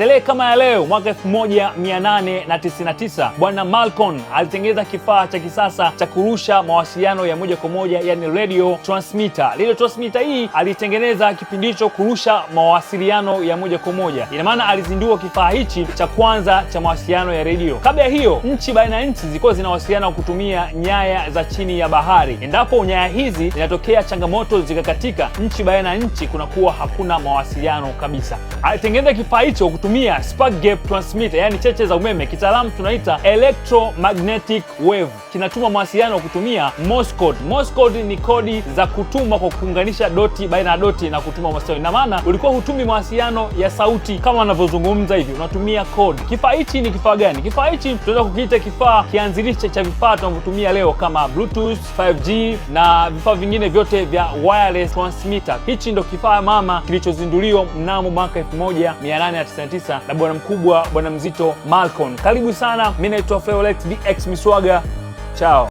Tarehe kama ya leo mwaka 1899 bwana Malcolm alitengeneza kifaa cha kisasa cha kurusha mawasiliano ya moja kwa moja, yani radio transmitter. Radio transmitter hii alitengeneza kipindi hicho kurusha mawasiliano ya moja kwa moja. Ina maana alizindua kifaa hichi cha kwanza cha mawasiliano ya radio. Kabla ya hiyo, nchi baina ya nchi zilikuwa zinawasiliana kutumia nyaya za chini ya bahari. Endapo nyaya hizi zinatokea changamoto zikakatika, nchi baina ya nchi kunakuwa hakuna mawasiliano kabisa. Alitengeneza kifaa hicho kutumia spark gap transmitter, yani cheche za umeme, kitaalamu tunaita electromagnetic wave. Kinatuma mawasiliano kutumia Morse code. Morse code ni kodi za kutuma kwa kuunganisha doti baina ya doti na kutuma mawasiliano. Ina maana ulikuwa hutumi mawasiliano ya sauti kama wanavyozungumza hivi, unatumia code. Kifaa hichi ni kifaa gani? Kifaa hichi tunaweza kukiita kifaa kianzilishi cha vifaa tunavyotumia leo kama Bluetooth, 5G na vifaa vingine vyote vya wireless transmitter. Hichi ndo kifaa mama kilichozinduliwa mnamo mwaka 1899 na bwana mkubwa, bwana mzito Malcolm. Karibu sana, mimi naitwa Feolex DX Miswaga. Chao.